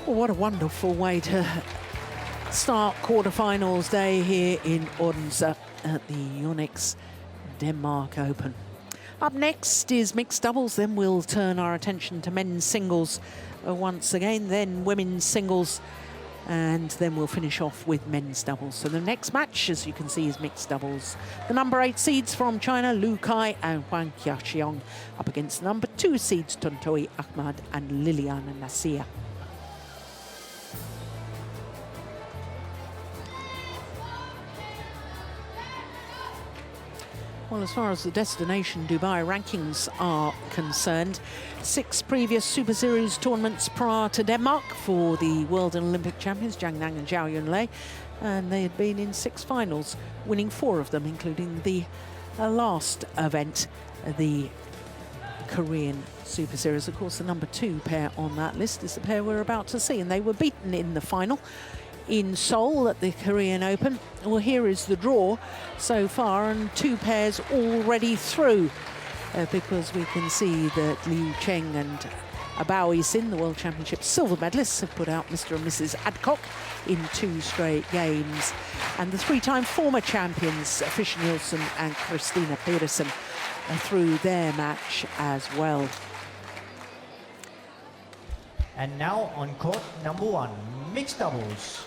Well, what a wonderful way to start quarterfinals day here in Odense at the Onyx Denmark Open. Up next is mixed doubles, then we'll turn our attention to men's singles once again, then women's singles, and then we'll finish off with men's doubles. So the next match, as you can see, is mixed doubles. The number 8 seeds from China, Lu Kai and Huang Yaqiong, up against the number 2 seeds, Tontowi Ahmad and Liliyana Natsir. Well, as far as the destination Dubai rankings are concerned, 6 previous Super Series tournaments prior to Denmark for the World and Olympic champions, Zhang Nan and Zhao Yunlei, and they had been in 6 finals, winning 4 of them, including the last event, the Korean Super Series. Of course, the number 2 pair on that list is the pair we're about to see, and they were beaten in the final in Seoul at the Korean Open. Well, here is the draw so far, and 2 pairs already through, because we can see that Liu Cheng and Bao Yixin, the World Championship silver medalists, have put out Mr. and Mrs. Adcock in 2 straight games. And the 3-time former champions, Fischer Nielsen and Christina Pedersen, are through their match as well. And now on court number 1, mixed doubles.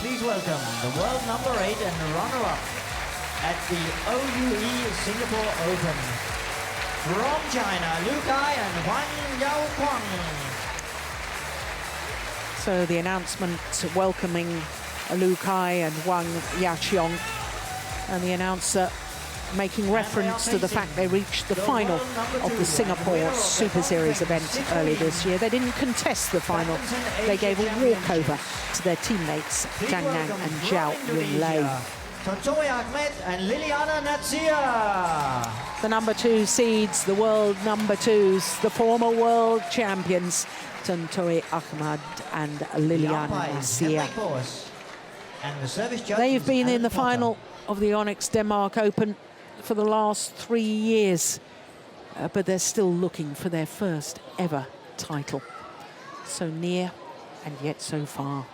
Please welcome the world number 8 and runner-up at the OUE Singapore Open. From China, Lu Kai and Huang Yaqiong. So the announcement welcoming Lu Kai and Huang Yaqiong, and the announcer making reference to the fact they reached the final of the Singapore Super Series event earlier this year. They didn't contest the final. They gave a walkover to their teammates, Zhang Nan and Zhao Yunlei. Tontowi Ahmad and Liliyana Natsir. The number 2 seeds, the world number 2s, the former world champions, Tontowi Ahmad and Liliyana Natsir. They've been in the final of the Onyx Denmark Open for the last 3 years, but they're still looking for their first ever title. So near and yet so far.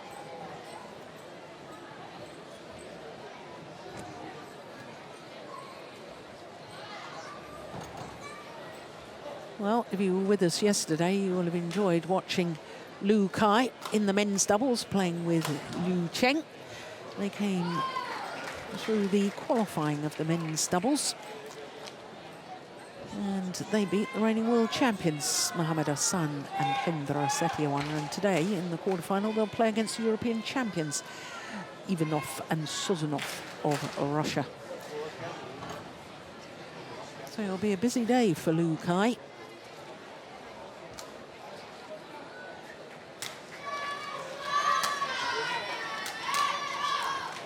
Well, if you were with us yesterday, you will have enjoyed watching Lu Kai in the men's doubles playing with Liu Cheng. They came through the qualifying of the men's doubles, and they beat the reigning world champions Mohammad Hassan and Hendra Setiawan. And today in the quarterfinal they'll play against the European champions Ivanov and Sozunov of Russia. So it'll be a busy day for Lu Kai.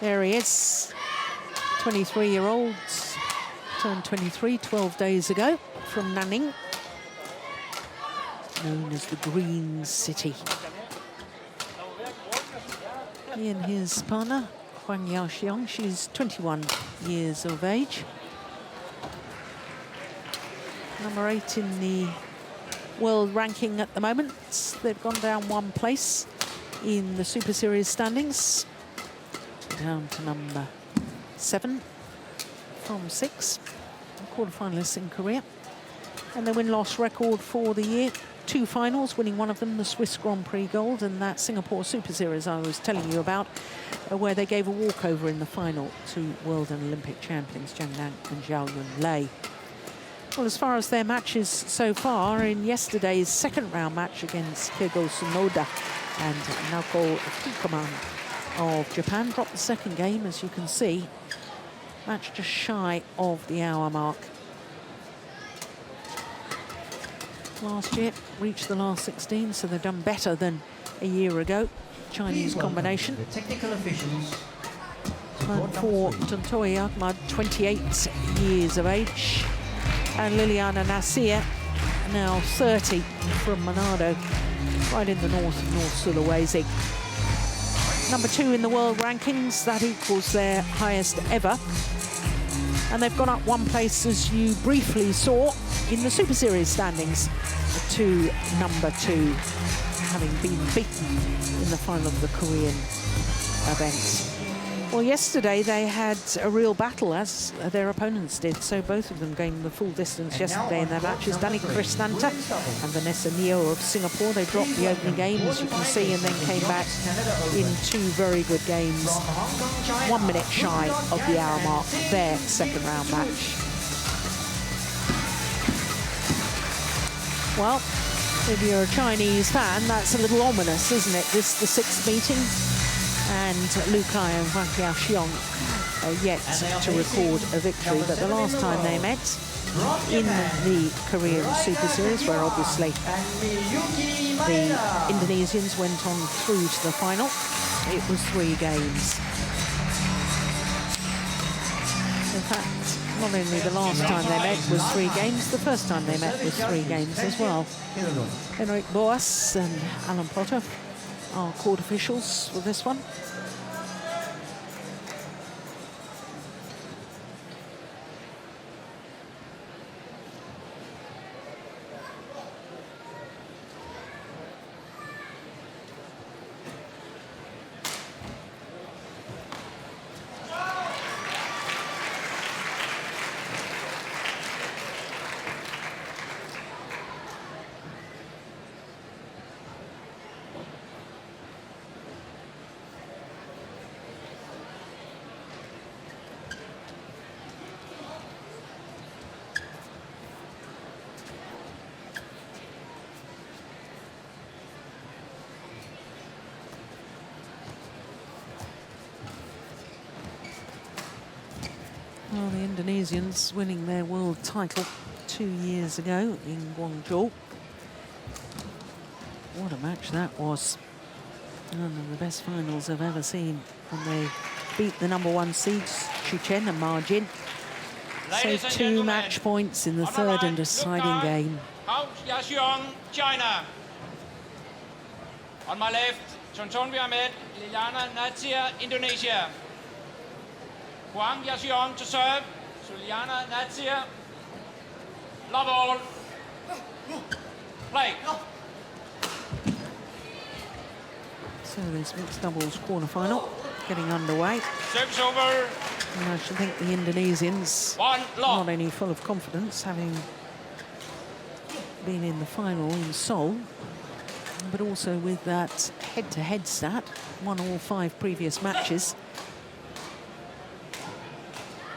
There he is, 23-year-old, turned 23 12 days ago from Nanning, known as the Green City. He and his partner, Huang Yaqiong, she's 21 years of age. Number 8 in the world ranking at the moment. They've gone down 1 place in the Super Series standings, down to number 7 from 6, quarterfinalists in Korea. And their win-loss record for the year, 2 finals, winning one of them, the Swiss Grand Prix Gold, and that Singapore Super Series I was telling you about, where they gave a walkover in the final to world and Olympic champions Jiang Nan and Zhao Yunlei. Well, as far as their matches so far, in yesterday's second-round match against Keigo Tsunoda and Naoko Fukuman of Japan, dropped the second game, as you can see. Match just shy of the hour mark. Last year, reached the last 16, so they've done better than a year ago. Chinese combination. The technical officials. And for Tontowi Ahmad, 28 years of age. And Liliyana Natsir, now 30, from Manado, right in the north of North Sulawesi. Number 2 in the world rankings, that equals their highest ever. And they've gone up 1 place, as you briefly saw, in the Super Series standings to number 2, having been beaten in the final of the Korean event. Well, yesterday they had a real battle, as their opponents did, so both of them going the full distance yesterday in their matches. Dani Kristanta and Vanessa Neo of Singapore, they dropped the opening game, as you can see, and then came back in 2 very good games, 1 minute shy of the hour mark, their second round match. Well, if you're a Chinese fan, that's a little ominous, isn't it? This is the 6th meeting, and Lu Kai and Huang Yaqiong are yet to record a victory. But the last time they met in the Korean Super Series, where obviously the Indonesians went on through to the final, it was 3 games. In fact, not only the last time they met was 3 games, the first time they met was 3 games as well. Henrik Boas and Alan Potter are court officials for this one. Well, the Indonesians winning their world title 2 years ago in Guangzhou. What a match that was. One of the best finals I've ever seen. And they beat the number 1 seeds, Chichen and Ma Jin. Saved 2 match points in the third and deciding game. Huang Yaqiong, China. On my left, Tontowi Ahmad, Liliyana Natsir, Indonesia. Huang Yaqiong to serve. Liliyana Natsir. Love all. Play. So this mixed doubles quarterfinal getting underway. Service over. And I should think the Indonesians, 1 not love. only full of confidence, having been in the final in Seoul, but also with that head-to-head stat, won all 5 previous matches.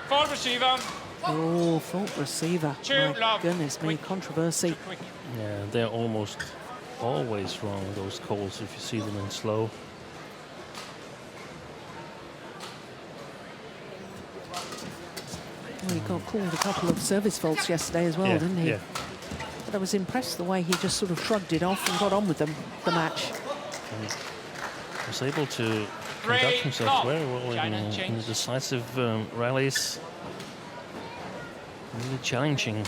Fault receiver. Oh, fault receiver. My love. goodness me, Quick. controversy. Quick. Yeah, they're almost always wrong, those calls, if you see them in slow. Well, he got called a couple of service faults yesterday as well, Yeah, didn't he? yeah. But I was impressed the way he just sort of shrugged it off and got on with the match. Was able to conduct himself very well in the decisive rallies. Really challenging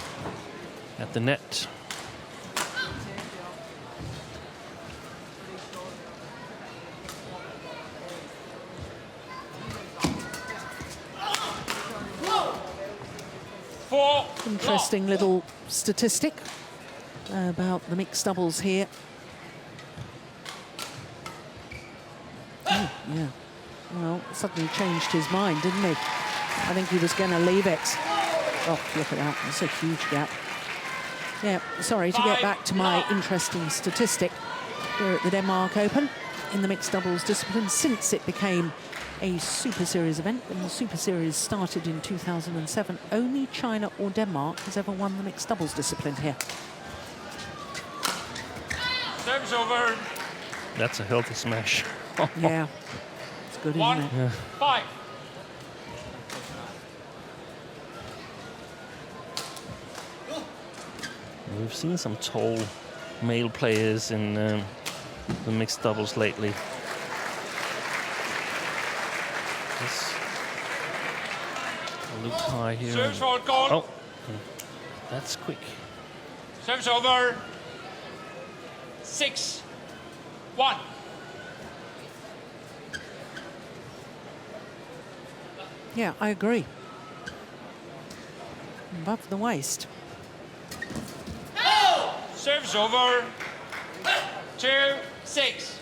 at the net. Interesting little statistic about the mixed doubles here. Oh, yeah. Well, suddenly changed his mind, didn't he? I think he was going to leave it. Oh, look at that. That's a huge gap. Yeah, sorry, to get back to my interesting statistic here at the Denmark Open in the mixed doubles discipline, since it became a Super Series event, when the Super Series started in 2007, only China or Denmark has ever won the mixed doubles discipline here. Service over. That's a healthy smash. Yeah, it's good, isn't it? Yeah. 5. We've seen some tall male players in the mixed doubles lately. This Luke high here. Service forward goal. Oh, that's quick. Service over. 6-1. Yeah, I agree. Above the waist. Service over. 2-6.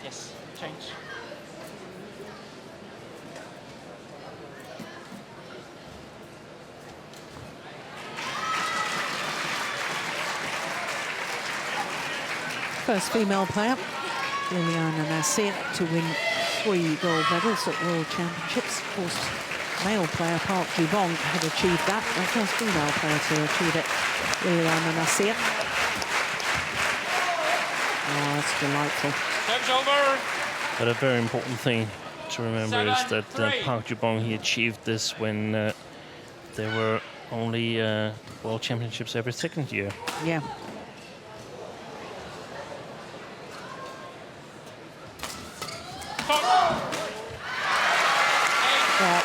Yes, change. First female player, Liliyana Natsir, to win 3 gold medals at World Championships. Of course, male player Park Ju-bong had achieved that. The first female player to achieve it, Liliyana Natsir. Oh, that's delightful. Service over. But a very important thing to remember is that 7-3. Park Ju-bong, he achieved this when there were only World Championships every second year. Yeah.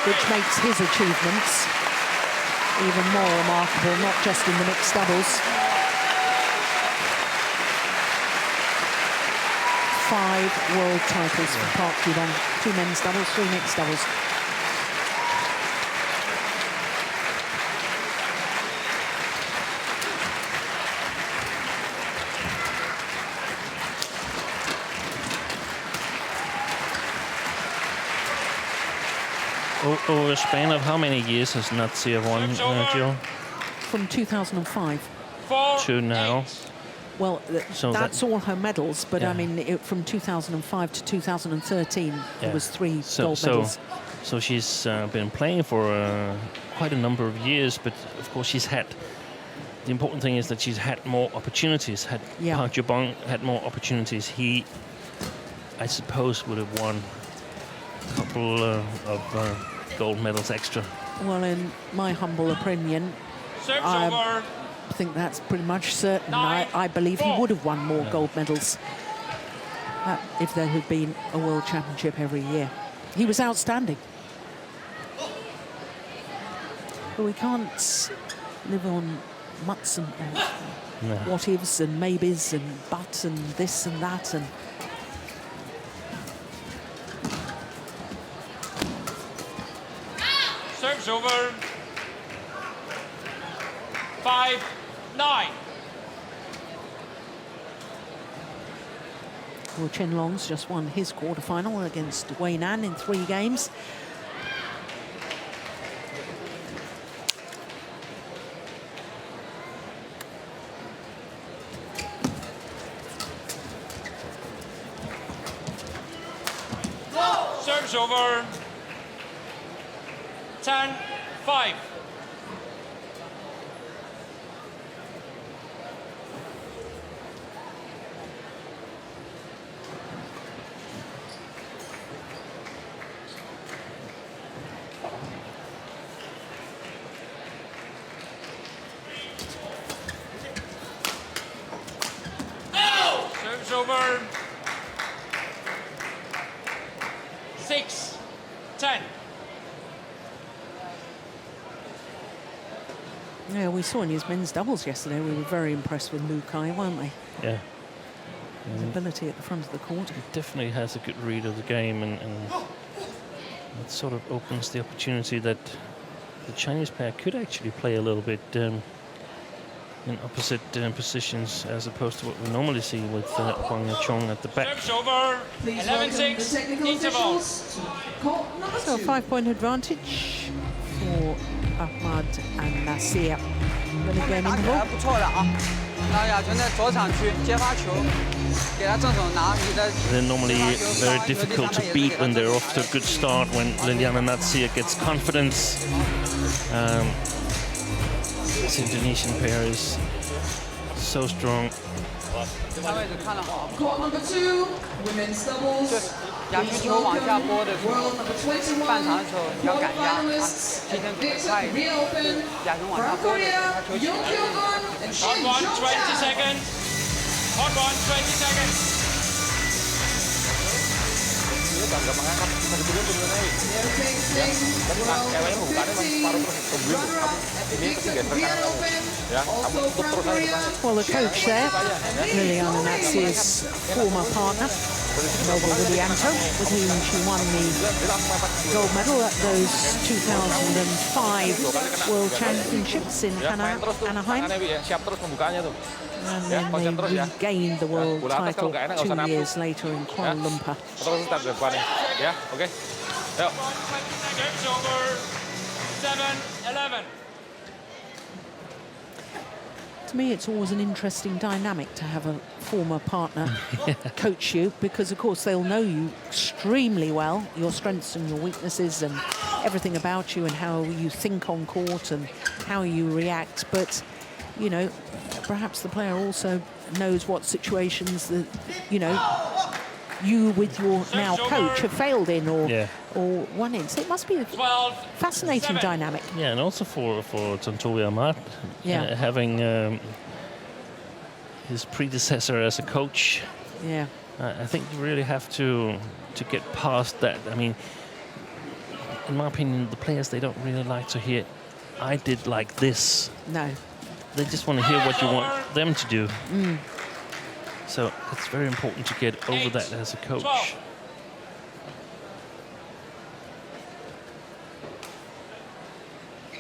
Which makes his achievements even more remarkable, not just in the mixed doubles. 5 world titles for Park Ju-bong. 2 men's doubles, 3 mixed doubles. Over a span of how many years has Natsir won, Jill? From 2005. 4 To now. 8. Well, So that's all her medals, but Yeah. I mean, from 2005 to 2013, there Yeah. was 3 gold medals. So she's been playing for quite a number of years, but of course she's had. The important thing is that she's had more opportunities. Yeah. Park Ju-bong had more opportunities, he, I suppose, would have won a couple of gold medals extra. Well, in my humble opinion, Service I over. think that's pretty much certain. 9-4. I believe he would have won more gold medals if there had been a World Championship every year. He was outstanding. But we can't live on muts and No. what-ifs and maybes and buts and this and that. And Service over. 5-9. well, Chen Long's just won his quarterfinal against Wei Nan in 3 games. Service over. 10-5. Service over. 6-10. Yeah, we saw in his men's doubles yesterday, we were very impressed with Lukai, weren't we? Yeah. His ability at the front of the court. He definitely has a good read of the game, and it sort of opens the opportunity that the Chinese pair could actually play a little bit in opposite positions, as opposed to what we normally see with Huang Yaqiong at the back. Service over. 11-6. Interval. So a 5-point advantage for Ahmad and Natsir. Then again, 打起来 interval. 不错的啊。那亚全在左场区接发球，给他正手拿，你的 They're normally very difficult to beat when they're off to a good start, when Liliyana Natsir gets confidence. This Indonesian pair is so strong. 他位置看得好。 Court number 2, women's doubles. 亚全球往下拨的时候， World number 21, 半场的时候你要 world 赶压啊， finalists. 提前 This 快一点。 reopen 亚全往下 from 拨的时候， Korea, 他球起 Huang 来。 Yaqiong and Hot Shin one, Jong 20 Chan. seconds. Hot one, 20 seconds. Well, the coach there, Liliyana Natsir's former partner, Liliyana, with whom she won the gold medal at those 2005 World Championships in Anaheim. And then they regained the world title 2 years later in Kuala Lumpur. Service over. 7-11. To me, it's always an interesting dynamic to have a former partner coach you, because, of course, they'll know you extremely well, your strengths and your weaknesses and everything about you and how you think on court and how you react. But, you know, perhaps the player also knows what situations that, you know, you with your now coach have failed in or won in. So it must be a 12. fascinating dynamic. Yeah, and also for Tontowi Ahmad, having his predecessor as a coach. Yeah. I think you really have to get past that. I mean, in my opinion, the players, they don't really like to hear, I did like this. No. They just want to hear what you want them to do. So it's very important to get over that as a coach. 12.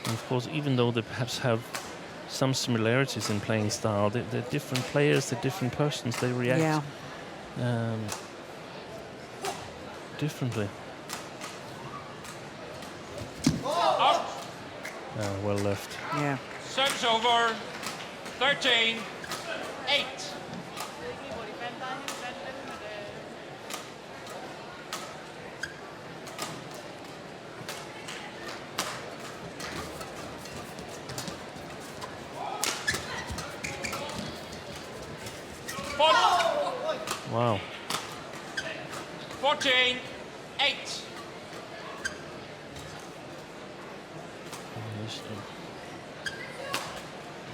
And of course, even though they perhaps have some similarities in playing style, they're different players, they're different persons, they react differently. Out. Well left. Yeah. Service over. 13-8. Wow. 14-8.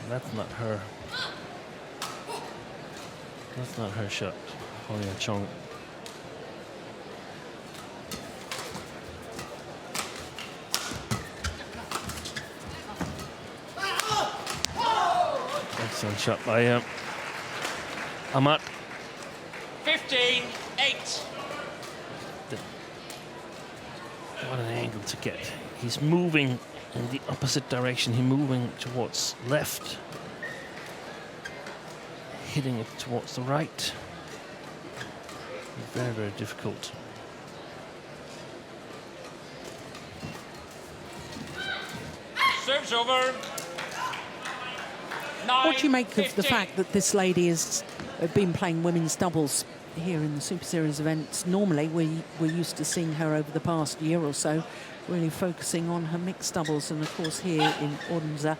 That's not her. That's not her shot. Huang Yaqiong. Excellent shot by Ahmad. 15-8. What an angle to get. He's moving in the opposite direction. He's moving towards left. Hitting it towards the right. Very, very difficult. Service over. 9, What do you make of the 15. fact that this lady has been playing women's doubles here in the Super Series events. Normally, we're used to seeing her over the past year or so, really focusing on her mixed doubles. And of course, here in Odense,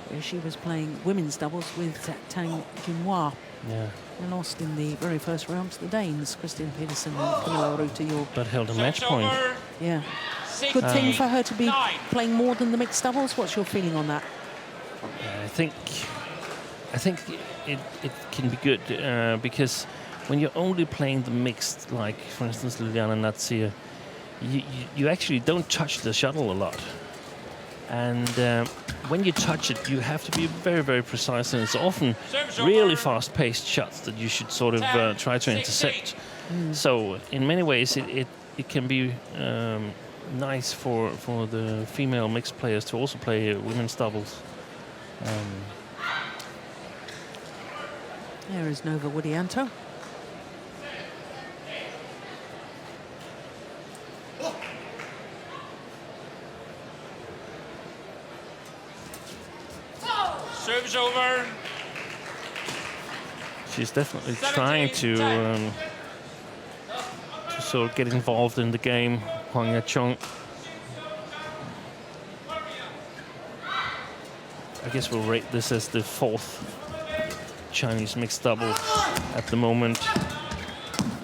where she was playing women's doubles with Tang Junhua. Yeah. They lost in the very first round to the Danes, Christian Pedersen and Camilla Rute-Hjorth. But held a match point. Yeah. Good thing for her to be playing more than the mixed doubles. What's your feeling on that? I think it can be good because when you're only playing the mixed, like for instance Liliyana Natsir, you actually don't touch the shuttle a lot, and when you touch it, you have to be very, very precise, and it's often really fast-paced shots that you should sort of try to intercept. So in many ways, it can be nice for the female mixed players to also play women's doubles. There is Nova Widianto. Service over. She's definitely trying to sort of get involved in the game. Huang Yaqiong. I guess we'll rate this as the 4th Chinese mixed double at the moment.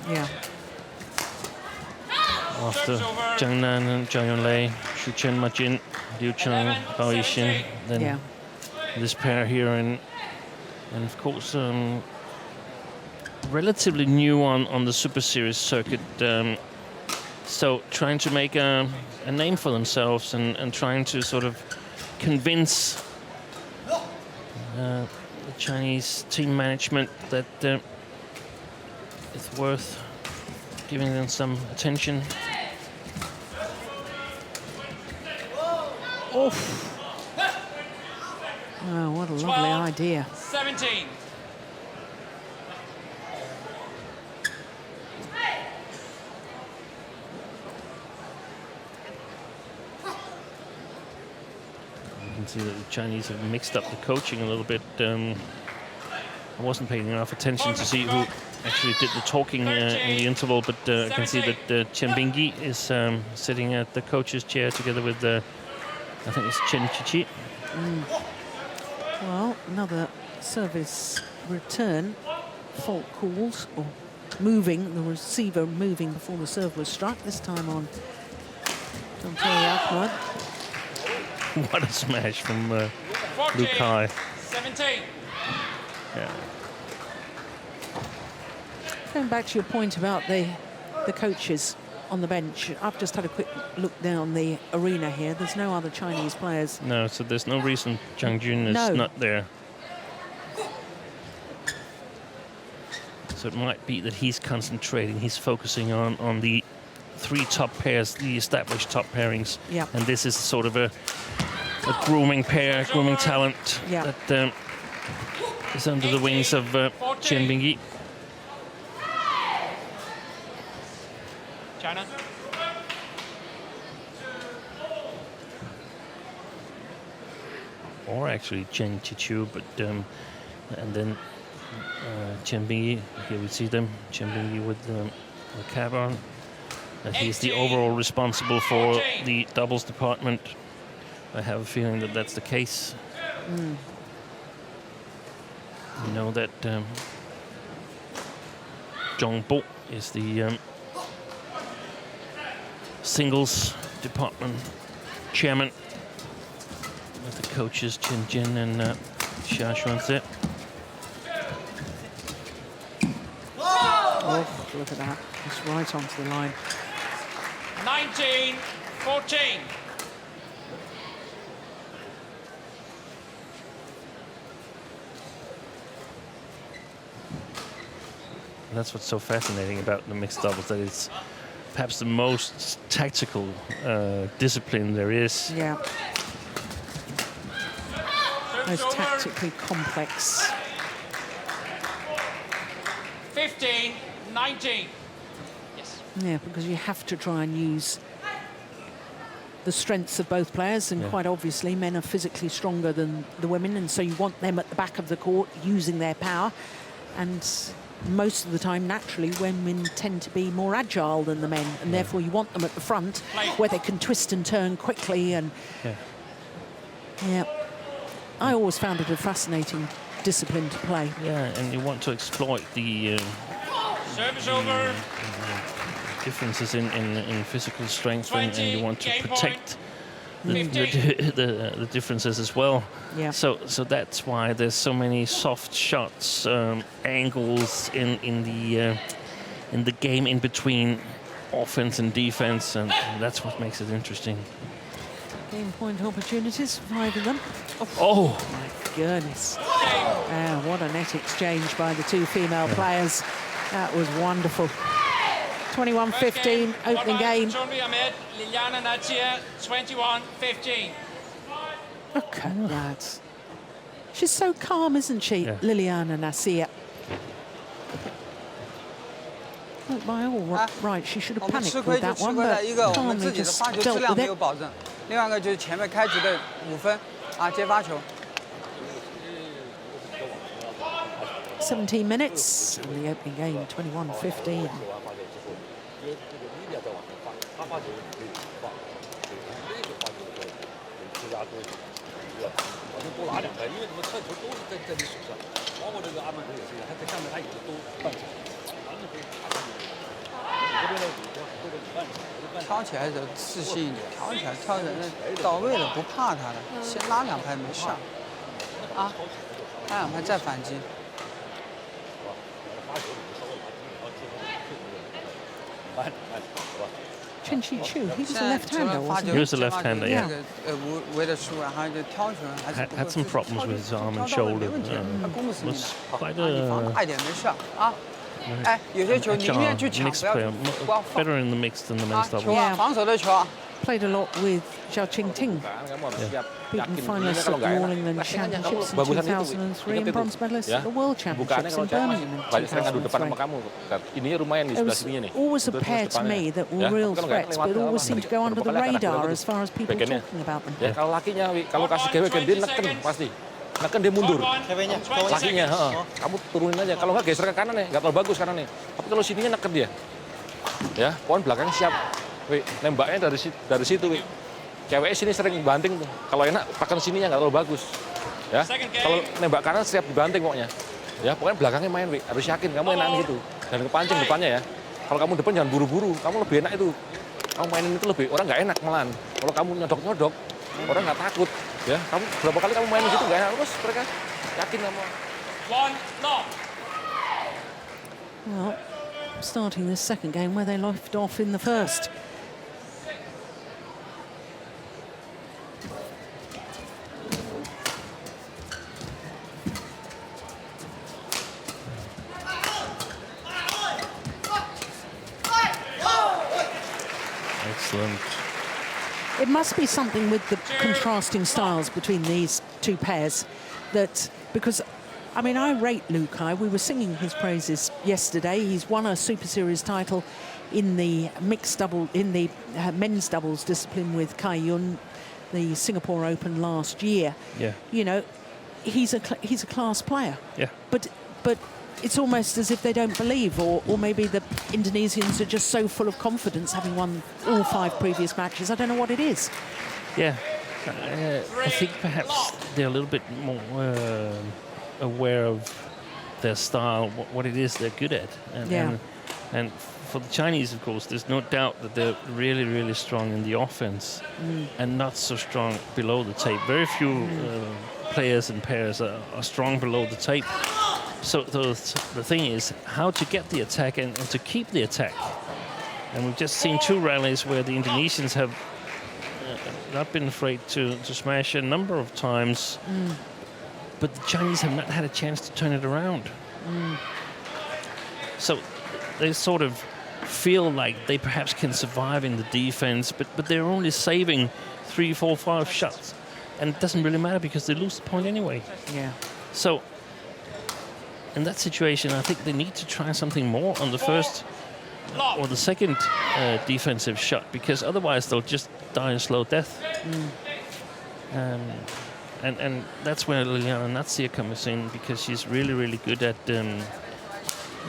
Yeah. After Zhang Nan and Zhao Yunlei, Xu Chen Majin, Liu Cheng, Bao Yixin, then this pair here, and of course relatively new on the Super Series circuit, so trying to make a name for themselves and trying to sort of convince the Chinese team management that it's worth giving them some attention. Oof. Oh, what a lovely idea. 17. You can see that the Chinese have mixed up the coaching a little bit. I wasn't paying enough attention to see who actually did the talking in the interval, but I can see that Chen Bingyi is sitting at the coach's chair together with, I think it's Chen Chichi. Well, another service return. Fault calls, or moving, the receiver moving before the serve was struck, this time on Tontowi Ahmad. What a smash from Lu Kai. 17. Yeah. Going back to your point about the coaches on the bench, I've just had a quick look down the arena here. There's no other Chinese players. No, so there's no reason Zhang Jun is not there. So it might be that he's concentrating, he's focusing on the 3 top pairs, the established top pairings. Yeah. And this is sort of a grooming pair, grooming talent that is under the wings of Chen Bingyi. China. Or actually Chen Chichu, but and then Chen Bingyi, here we see them, Chen Bingyi with the cap on. He's the overall responsible for the doubles department. I have a feeling that that's the case. We know that Zhong Bo is the singles department chairman, with the coaches Chen Jin and Xia Xuanze. Oh, look at that. It's right onto the line. 19-14. And that's what's so fascinating about the mixed doubles, that it's perhaps the most tactical discipline there is. Yeah. Most tactically complex. 15-19. Yes. Yeah, because you have to try and use the strengths of both players, and quite obviously men are physically stronger than the women, and so you want them at the back of the court using their power. And most of the time, naturally, women tend to be more agile than the men, and therefore you want them at the front where they can twist and turn quickly. And yeah, I always found it a fascinating discipline to play. Yeah, and you want to exploit the Service over. differences in physical strength, and you want to game protect point. the differences as well. Yeah. So that's why there's so many soft shots, angles in the game in between offense and defense, and that's what makes it interesting. Game point opportunities, 5 of them. Oh, My goodness. What a net exchange by the two female players. That was wonderful. 21-15, opening game. Tontowi Ahmad, Liliyana Natsir, 21-15. Look at that. She's so calm, isn't she, Yeah. Liliyana Natsir? Look, by all right, she should have 我们 panicked 吃亏 with 就 that 吃 one, 亏在 but 一个我们 calmly 自己的 just 发球质 dealt 量 with 没 it. 有保证，另外一个就是前面开局的5分啊接发球。 17 minutes in the opening game, 21-15. 挑起来的自信一点，挑起来挑人到位了，不怕他的，先拉2拍没事儿，啊，拉2拍再反击。 Chen Chu, he was 现 a 在除 left-hander, 了发 wasn't 球 he? He was a 接发球 left-hander, 那 yeah. 个无为的输，然后就挑球还是不 had some problems with his arm and shoulder. 他攻不死你 Was 的， quite 你防 a 大一点没事儿啊。哎，有些球宁愿去抢， mixed 不要 player, 不要放 better in the mixed than the 啊 men's 球 double. 啊，防守的球啊。 Played a lot with Zhao Qingting, beaten finalist at the All England Championships in 2003 and bronze medalist at the World Championships in Birmingham in 2003. Ininya lumayan di There sebelah was sininya nih. always a Terus pair to depannya. me that were Ya, real kalau nggak threats, but lewat always apa, seemed to go under the berapa kali radar bagus. as far as people Backhandnya. talking about them. Ya, kalau lakinya, kalau kasih gewekan dia neken pasti. Neken dia mundur. Lakinya, kamu turunin aja. Kalau nggak geser ke kanan ya, nggak terlalu bagus kanan nih. Tapi kalau sininya neken dia. Ya, pohon belakang siap. Wi, nembaknya dari situ, Wi. Ceweknya sini sering banting tuh. Kalau enak tekan sininya nggak terlalu bagus. Ya, kalau nembak kanan siap dibanting pokoknya. Ya, pokoknya belakangnya main, Wi. Harus yakin kamu enak gitu. Dan kepancing depannya ya. Kalau kamu depan jangan buru-buru. Kamu lebih enak itu. Kamu mainin itu lebih orang nggak enak malahan. Kalau kamu nyodok-nyodok, orang nggak takut. Ya, kamu berapa kali kamu main gitu nggak enak terus mereka yakin sama. 1 lock. Well, starting this second game where they left off in the first. Excellent. It must be something with the contrasting styles between these two pairs that, because, I mean, I rate Lukai. We were singing his praises yesterday. He's won a Super Series title in the mixed double, in the men's doubles discipline with Kai Yun, the Singapore Open last year. Yeah. You know, he's a class player. Yeah. But it's almost as if they don't believe, or maybe the Indonesians are just so full of confidence, having won all 5 previous matches. I don't know what it is. Yeah. I think perhaps they're a little bit more aware of their style, what it is they're good at. And for the Chinese, of course, there's no doubt that they're really, really strong in the offense and not so strong below the tape. Very few players and pairs are strong below the tape. So the thing is how to get the attack and to keep the attack. And we've just seen 2 rallies where the Indonesians have not been afraid to smash a number of times, but the Chinese have not had a chance to turn it around. So they sort of feel like they perhaps can survive in the defense, but they're only saving 3, 4, 5 shots. And it doesn't really matter because they lose the point anyway. Yeah. So in that situation, I think they need to try something more on the first or the second defensive shot, because otherwise they'll just die a slow death. And that's where Liliyana Natsir comes in, because she's really, really good at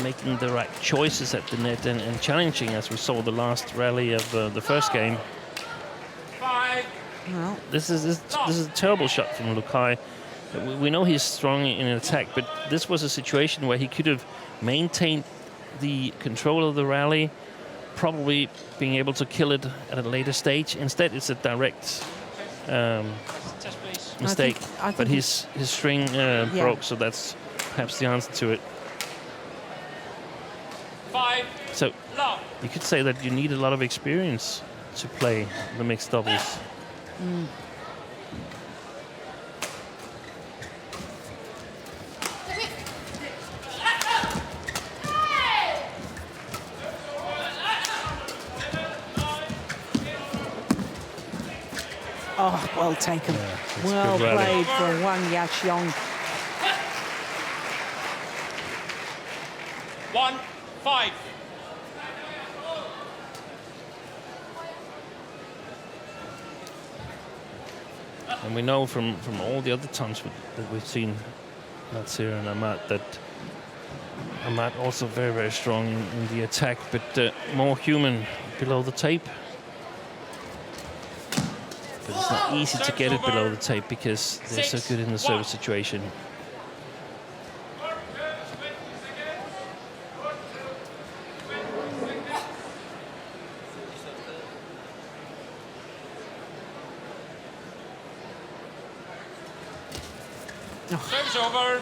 making the right choices at the net and challenging, as we saw the last rally of the first game. 5. Well, This is a terrible shot from Lukai. We know he's strong in attack, but this was a situation where he could have maintained the control of the rally, probably being able to kill it at a later stage. Instead, it's a direct Test, please. mistake. I think But his string broke, so that's perhaps the answer to it. 5. So Love. you could say that you need a lot of experience to play the mixed doubles. oh, well taken. it's Well good rally. played for Huang Yaqiong. 1-5. And we know from all the other times that we've seen Natsir and Ahmad that Ahmad also very, very strong in the attack, but more human below the tape. But it's not easy to get it below the tape because they're so good in the service situation. Service over.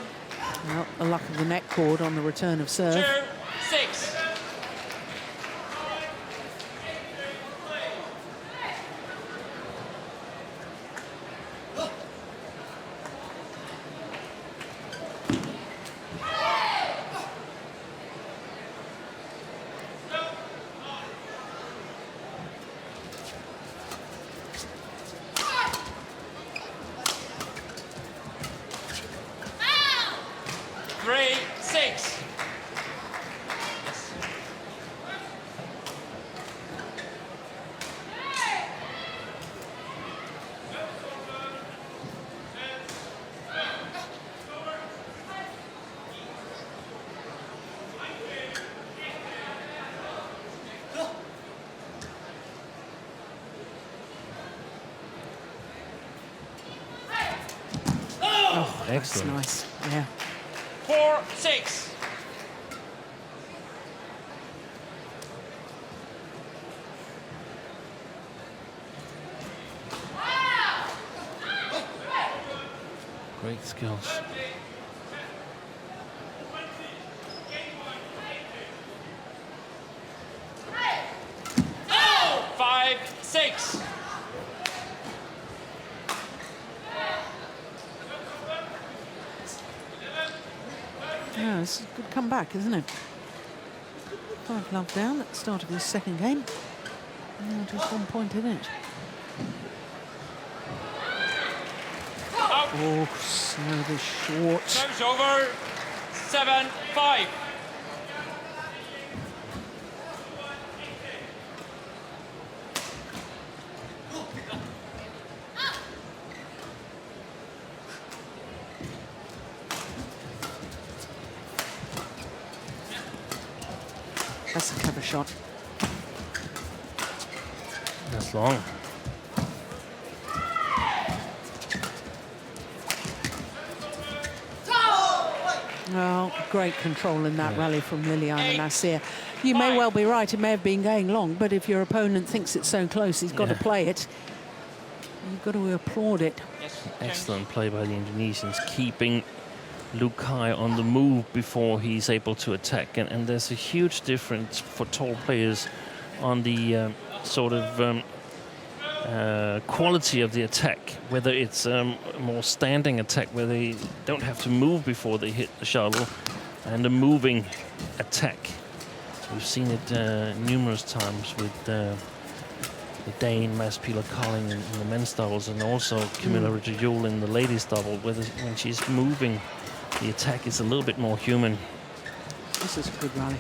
Well, the luck of the net cord on the return of serve. 2-6. That's Excellent. nice. Yeah. 4-6. Great skills. Oh! 5-6. Yeah, this is a good comeback, isn't it? 5-love down at the start of his second game. Now just 1 point in it. Oh, service short. Service over. 7-5. That's a clever shot. That's long. Well, great control in that rally from Liliyana Natsir. You may well be right, it may have been going long, but if your opponent thinks it's so close, he's got to play it. You've got to applaud it. Excellent play by the Indonesians, keeping Lukai on the move before he's able to attack. And there's a huge difference for tall players on the sort of quality of the attack, whether it's a more standing attack where they don't have to move before they hit the shuttle, and a moving attack. We've seen it numerous times with the Dane Mads Pila Colling in the men's doubles, and also Camilla Richard-Yule in the ladies double, when she's moving, the attack is a little bit more human. This is a good rally.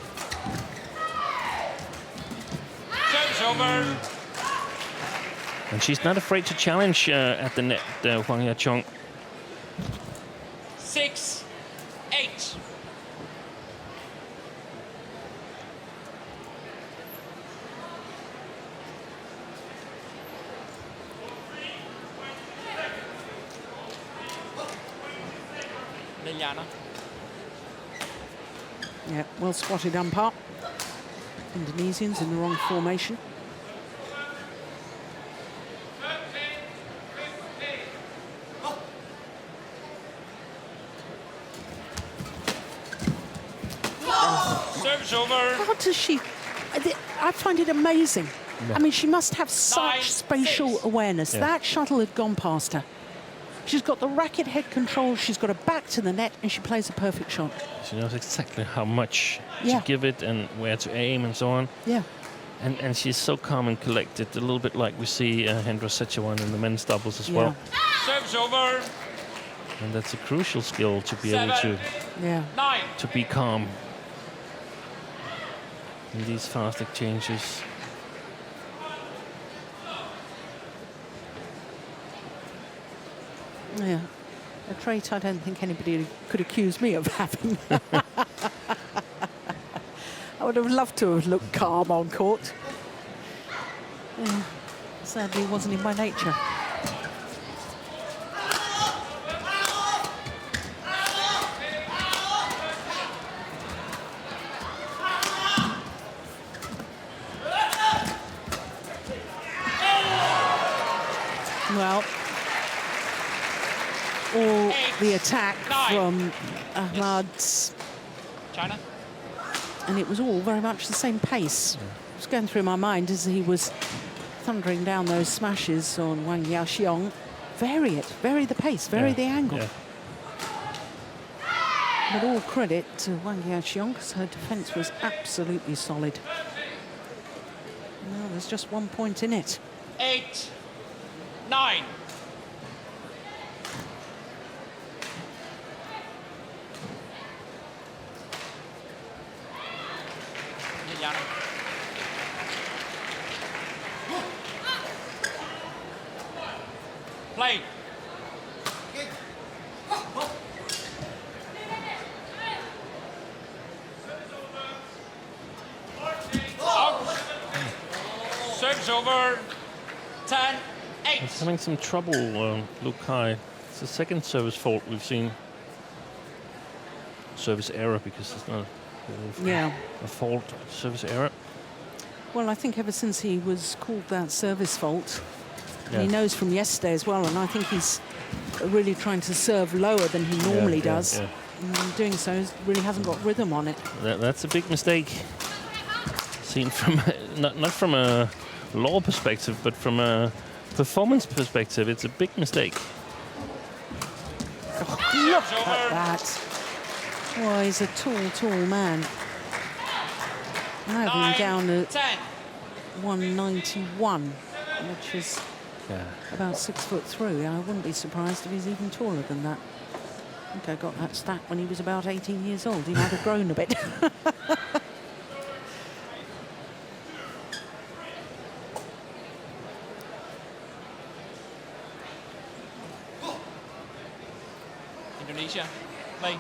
Service over. And she's not afraid to challenge at the net, Huang Yaqiong. 6-8. Liliyana. Yeah, well spotted umpire. Indonesians in the wrong formation. Service over. How does she... I find it amazing. Yeah. I mean, she must have such 9-6. spatial awareness. Yeah. That shuttle had gone past her. She's got the racket head control, she's got her back to the net, and she plays a perfect shot. She knows exactly how much Yeah. to give it and where to aim and so on. Yeah. And she's so calm and collected, a little bit like we see Hendra Sechawan in the men's doubles as well. Service over. And that's a crucial skill to be able 7, Yeah. 9. to be calm in these fast exchanges. Yeah. A trait I don't think anybody could accuse me of having. I would have loved to have looked calm on court. Yeah. Sadly, it wasn't in my nature. Well, all the attack from Ahmad's, China. and it was all very much the same pace. It was going through my mind as he was thundering down those smashes on Huang Yaqiong. Vary it, vary the pace, vary the angle. Yeah. But all credit to Huang Yaqiong because her defence was absolutely solid. Well, there's just 1 point in it. 8, 9. Liliyana. Play. Out. Service over. 10, 8. He's having some trouble, Lukai. It's the second service fault we've seen. Service error, because it's not a fault, service error. Well, I think ever since he was called that service fault, and he Yeah. knows from yesterday as well, and I think he's really trying to serve lower than he normally does. Yeah. And doing so, he really hasn't got rhythm on it. That's a big mistake. Seen from not from a law perspective, but from a performance perspective, it's a big mistake. Look at that. Oh, he's a tall, tall man. I have him 9, down at 10. 191, which is Yeah. about 6'3". I wouldn't be surprised if he's even taller than that. I think I got that stat when he was about 18 years old. He might have grown a bit. Indonesia. Play.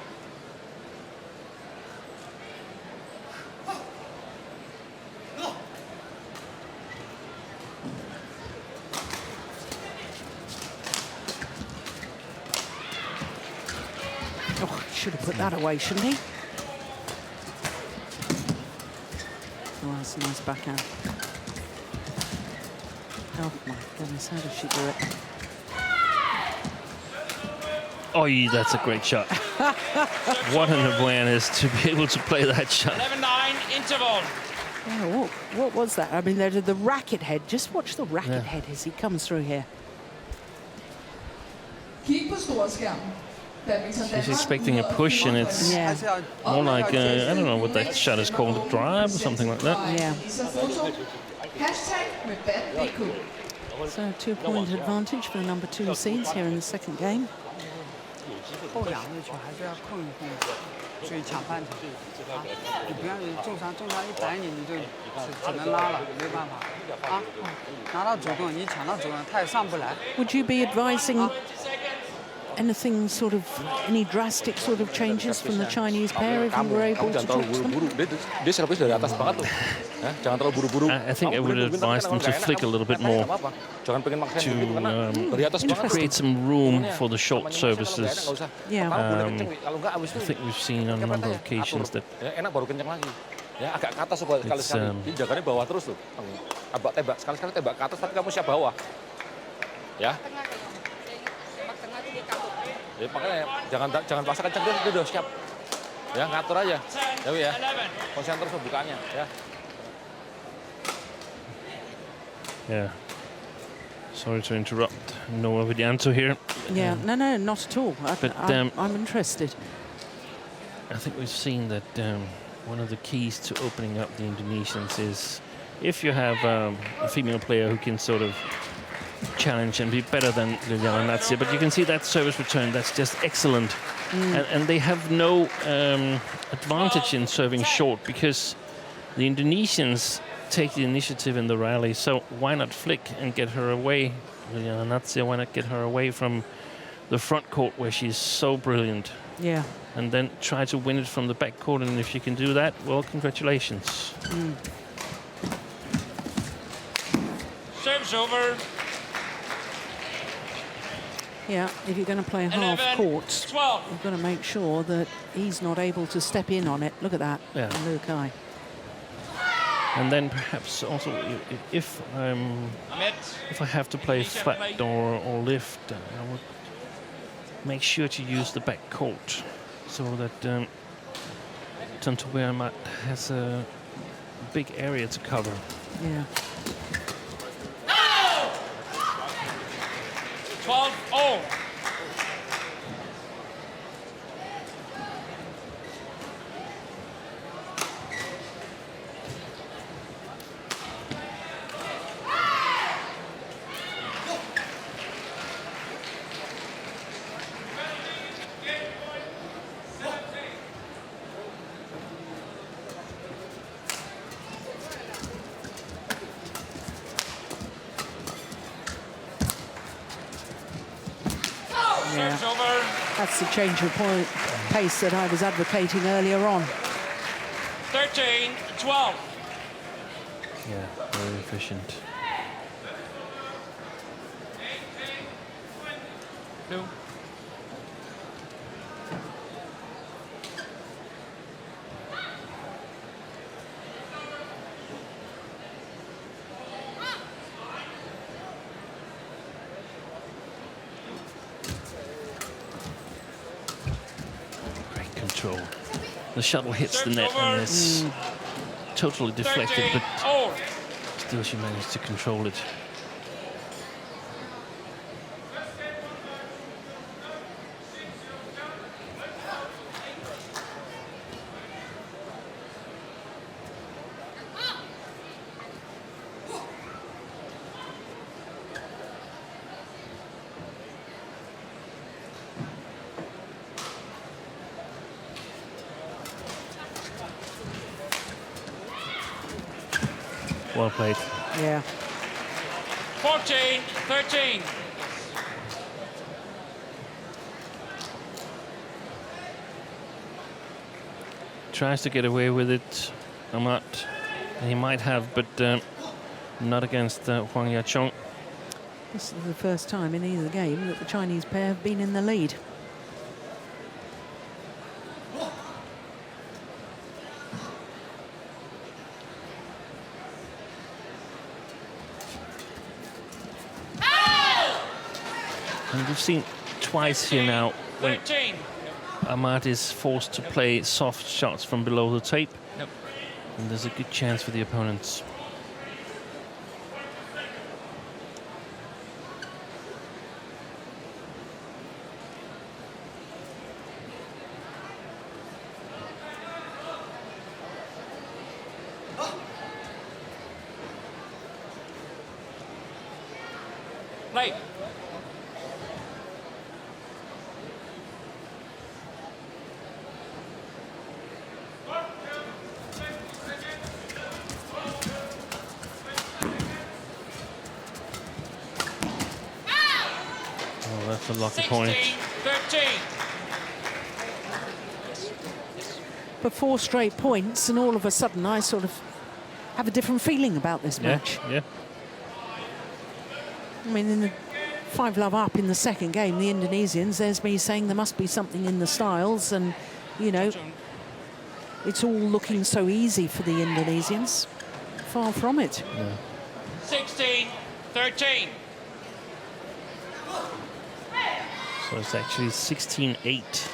Oh, should have put that away, shouldn't he? Oh, that's a nice backhand. Oh my goodness, how did she do it? Oh, that's a great shot. What an awareness to be able to play that shot. 11-9 interval. Oh, what was that? I mean, the racket head. Just watch the racket head as he comes through here. Kig på storskærm. Badminton She's expecting a push, and it's Yeah. more like, I don't know what that shot is called, a drive or something like that. Yeah. Lisa Foto. Hashtag med bad.dk. So 2-point advantage for the number 2 seeds here in the second game. 后两个球还是要控一控，注意抢半场啊！你不要重伤一摆你，你就只能拉了，没办法啊！拿到主动，你抢到主动，他也上不来。 Would you be advising anything sort of, any drastic sort of changes from the Chinese pair if you were able to talk to them? Dia servis dari atas banget tuh. Ya, jangan terlalu buru-buru. I think I would advise them to flick a little bit more Jangan pengen maksain begitu karena dari atas to banget. create some room for the short services. Yeah. Kalau enggak abis I think we've seen on a number of occasions that ya, enak baru kencang lagi. Ya, agak ke atas sekali-sekali. Dia jaganya bawah terus tuh. Abak tembak, sekali-sekali tembak ke atas tapi kamu siap bawah. Ya. Ya, makanya jangan paksa kencang, dia udah siap. Ya, ngatur aja. Ya, konsen terus bukaannya, ya. Yeah. Sorry to interrupt Noah Widianto here. Yeah, no, not at all. I'm interested. I think we've seen that one of the keys to opening up the Indonesians is if you have a female player who can sort of challenge and be better than Liliyana Natsir, but you can see that service return, that's just excellent. And they have no advantage in serving short because the Indonesians take the initiative in the rally, so why not flick and get her away, Liliyana Natsir, why not get her away from the front court where she's so brilliant? Yeah. And then try to win it from the back court, and if you can do that, well, congratulations. Service over. Yeah, if you're going to play half 11, court, 12. you've got to make sure that he's not able to step in on it. Look at that, Yeah. Lukai. And then perhaps also if I have to play flat door or lift, I would make sure to use the back court so that Tontowi Ahmad has a big area to cover. Yeah. 12-0. Service over. That's the change of pace that I was advocating earlier on. 13-12. Yeah, very efficient. Blue. Great control. The shuttle hits the net and it's totally deflected, but 13-0. still she managed to control it. Well played. Yeah. 14-13. Tries to get away with it, Ahmad. He might have, but not against Huang Yaqiong. This is the first time in either game that the Chinese pair have been in the lead. And we've seen twice here now when 13. Ahmad is forced to play soft shots from below the tape. Nope. And there's a good chance for the opponents. Play. Oh, that's a lucky point. 16. 13. But 4 straight points, and all of a sudden I sort of have a different feeling about this match. Yeah. I mean, in the 5-love up in the second game, the Indonesians, there's me saying there must be something in the styles, and, you know, it's all looking so easy for the Indonesians. Far from it. Yeah. 16, 13. So it's actually 16-8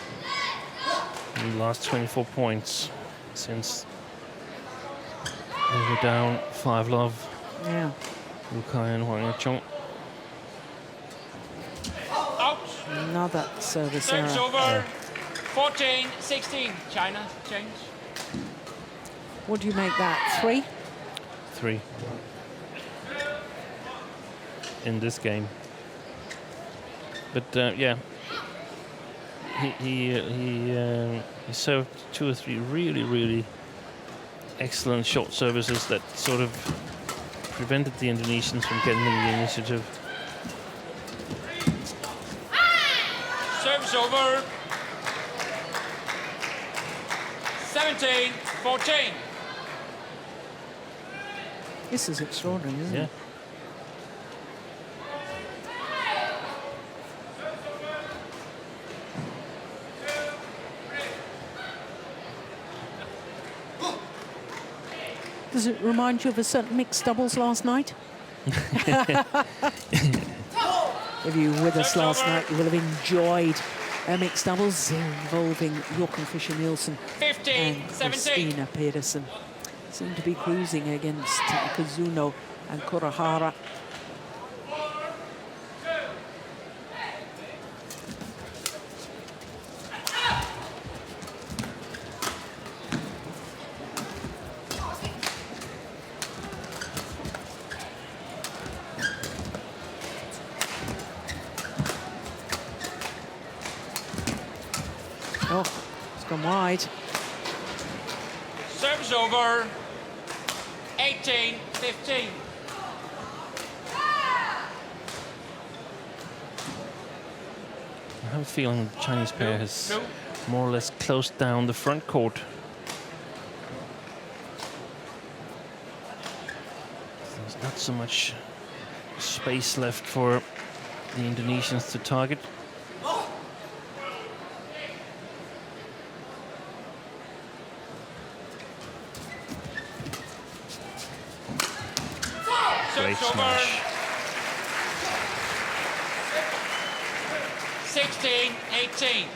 in the last 24 points since they were down 5-love. Yeah. Lukai and Huang Yaqiong. Out. Another service Service error. over. 14, 16. China, change. What do you make that? 3? 3 in this game. But yeah, he served 2 or 3 really excellent short services that sort of prevented the Indonesians from getting the initiative. Service over. 17, 14. This is extraordinary, isn't it? Does it remind you of a certain mixed doubles last night? If you were with us last night, you will have enjoyed mixed doubles involving Jochen Fischer-Nielsen 15, and 17. Christina Pedersen. Seem to be cruising against Kazuno and Kurihara. Oh, it's gone wide. Service over. 18, 15. I have a feeling the Chinese pair has more or less closed down the front court. There's not so much space left for the Indonesians to target. Great smash. 16, 18.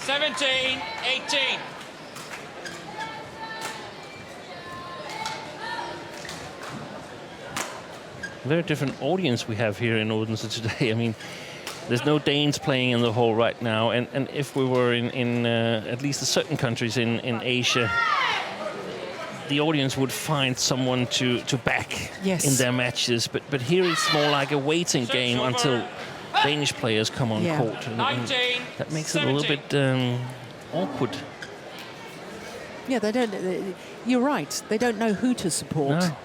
Seventeen, 18. Very different audience we have here in Odense today. I mean, there's no Danes playing in the hall right now, and if we were in at least certain countries in Asia, the audience would find someone to back in their matches. But here it's more like a waiting game until Danish players come on court. And that makes it a little bit awkward. Yeah, they don't. You're right. They don't know who to support. No.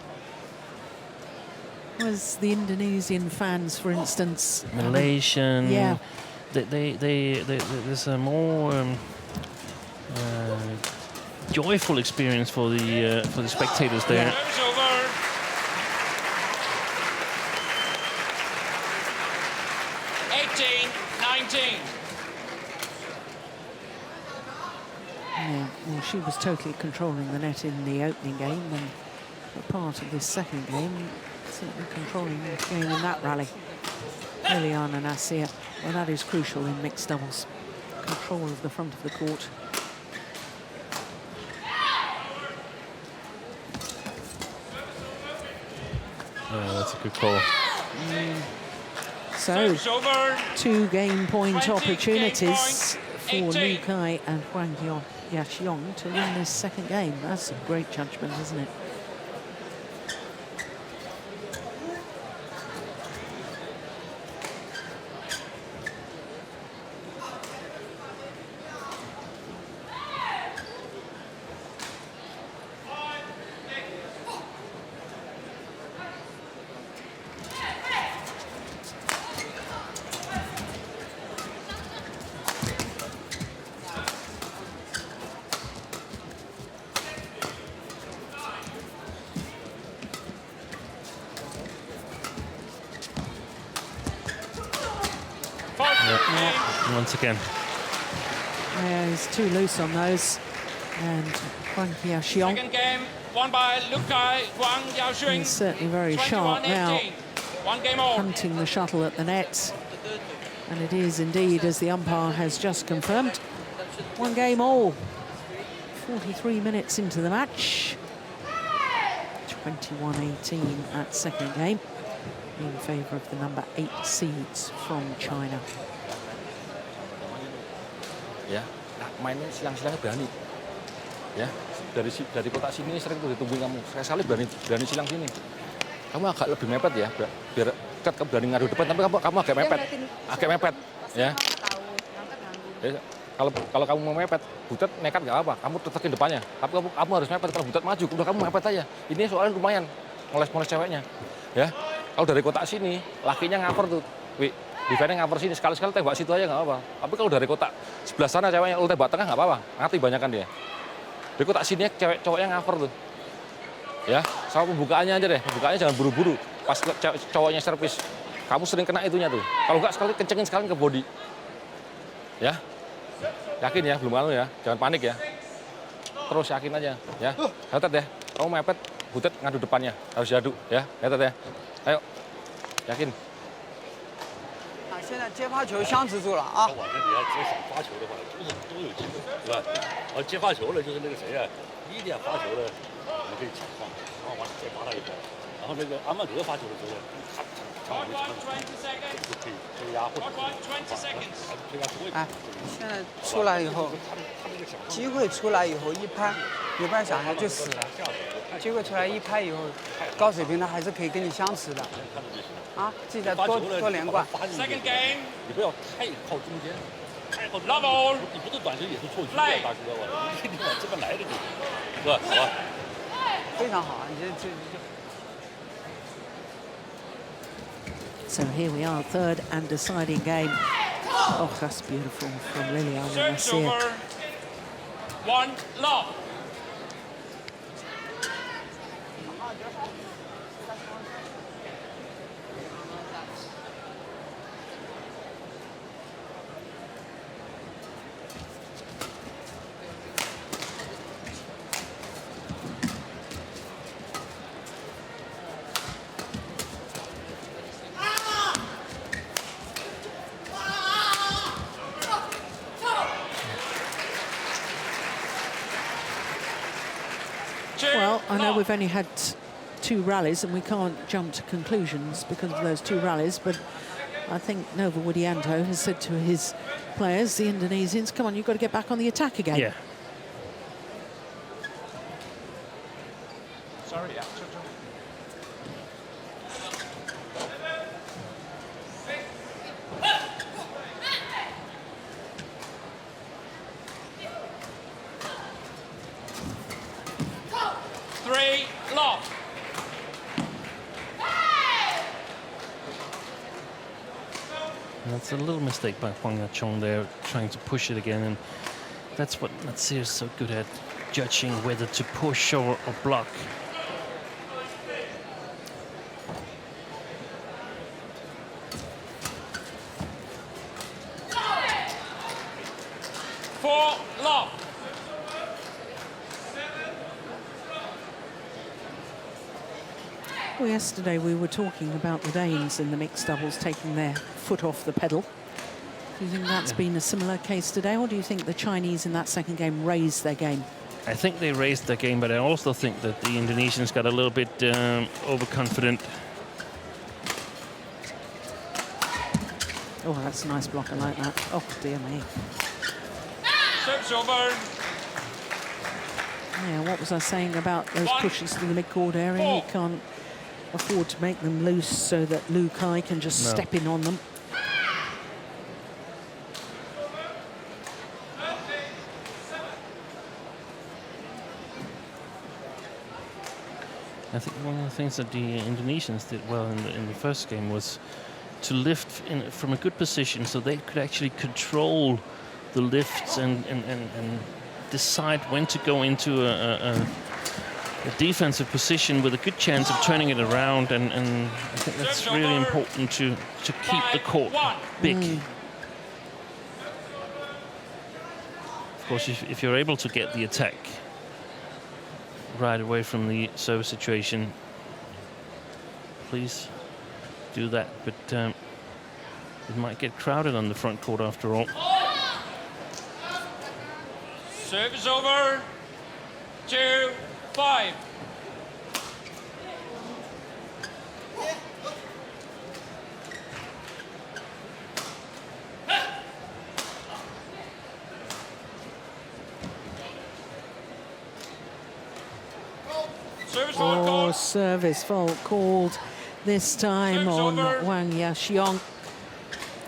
Whereas the Indonesian fans, for instance, Malaysian. There's a more joyful experience for the spectators there. Service over. 18, 19. Yeah, well, she was totally controlling the net in the opening game, and a part of this second game, certainly controlling the game in that rally. Liliyana Natsir, well, that is crucial in mixed doubles. Control of the front of the court. Yeah, that's a good call. So, Serves over. 2 game point 20 opportunities game point, for 18. Lu Kai and Huang Yaqiong to win this second game. That's a great judgment, isn't it? Yeah. Once again. Yeah, he's too loose on those. And Huang Yaqiong Second game won by Lu Kai. Huang Yaqiong. is certainly very sharp now, 21-18. 1 game all. hunting the shuttle at the net. And it is indeed, as the umpire has just confirmed, 1 game all. 43 minutes into the match. 21-18 at second game, in favour of the number 8 seeds from China. Ya, nah, mainnya silang-silangnya berani. Ya, dari kotak sini sering tuh ditungguin kamu. Sekali berani silang sini. Kamu agak lebih mepet ya, biar kamu berani ngadu depan, tapi kamu agak mepet, ya. Kalau kamu mau mepet, Butet nekat nggak apa, kamu tetekin depannya. Tapi kamu harus mepet. Kalau Butet maju, udah kamu mepet aja. Ini soalnya lumayan, moles ceweknya, ya. Kalau dari kotak sini, lakinya ngaper tuh, defense-nya ngaper sini, sekali-sekali tembak situ aja nggak apa. Tapi kalau dari kotak sebelah sana ceweknya, lu tembak tengah nggak apa-apa, ngerti banyak kan dia. Dari kotak sini cowoknya ngaper tuh, ya. Sama pembukaannya aja deh, pembukaannya jangan buru-buru. Pas cowoknya servis, kamu sering kena itunya tuh. Kalau nggak kencengin sekali ke body, ya. Yakin ya, belum lalu ya, jangan panik ya. Terus yakin aja, ya. Hetet ya, kamu mepet, Butet ngadu depannya, harus diadu, ya. Hetet ya, ayo, yakin. 现在接发球相持住了啊！往这底下直接想发球的话，都有机会，是吧？然后接发球了，就是那个谁啊，第一点发球了，我们可以抢上，然后完了再发他一波。然后那个阿曼德发球的时候，他抢我们就可以推压或者推压不会。哎，现在出来以后，机会出来以后一拍，一般小孩就死了。机会出来一拍以后，高水平的还是可以跟你相持的。啊，记得多连贯。 Second game. 你不要太靠中间，太靠中间。 Love all. 你不是短球也是错局的，大哥，你往这边来的，是吧？好吧。非常好，你这。 So here we are, third and deciding game. Oh, that's beautiful from Liliyana Serves Natsir. over. 1 love. Well, I know we've only had 2 rallies and we can't jump to conclusions because of those 2 rallies, but I think Nova Widianto has said to his players, the Indonesians, come on, you've got to get back on the attack again. Yeah. Sorry, yeah. Love. That's a little mistake by Huang Yaqiong there, trying to push it again, and that's what Natsir is so good at, judging whether to push or block. For love. Well, yesterday we were talking about the Danes in the mixed doubles taking their foot off the pedal. Do you think that's been a similar case today, or do you think the Chinese in that second game raised their game? I think they raised their game, but I also think that the Indonesians got a little bit overconfident. Oh, that's a nice block. I like that. Oh, dear me. Service over. Yeah, what was I saying about those pushes to the mid-court area? You can't afford to make them loose so that Lu Kai can just step in on them. I think one of the things that the Indonesians did well in the first game was to lift from a good position, so they could actually control the lifts and decide when to go into a defensive position with a good chance of turning it around, and I think that's really important to keep the court big. Of course, if you're able to get the attack right away from the service situation, please do that, but it might get crowded on the front court after all. Service over. 2-5. Oh, service fault called this time on Huang Yaqiong.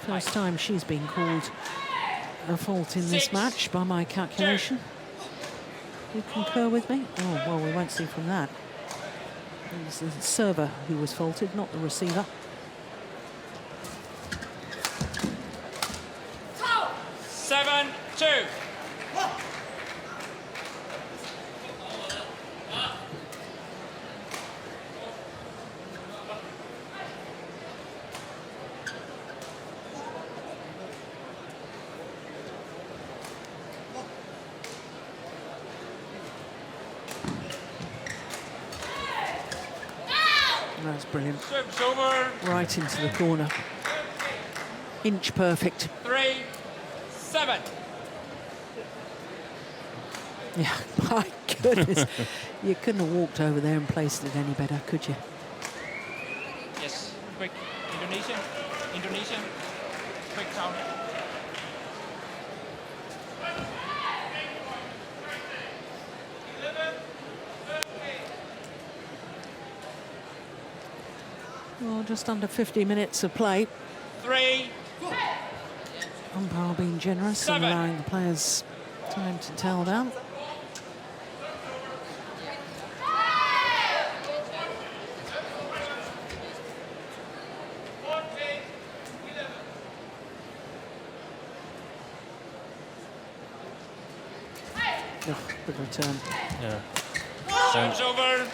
First time she's been called a fault in this match by my calculation. You concur with me? Oh, well, we won't see from that. It was the server who was faulted, not the receiver. Seven, 2. That's brilliant. Service over. Right into the corner. Inch perfect. 3-7. Yeah, my goodness. You couldn't have walked over there and placed it any better, could you? Yes, quick. Indonesian. Quick count. Well, just under 50 minutes of play. 3. Umpire being generous and allowing the players time to tell down. Oh, good return. Yeah. Service over.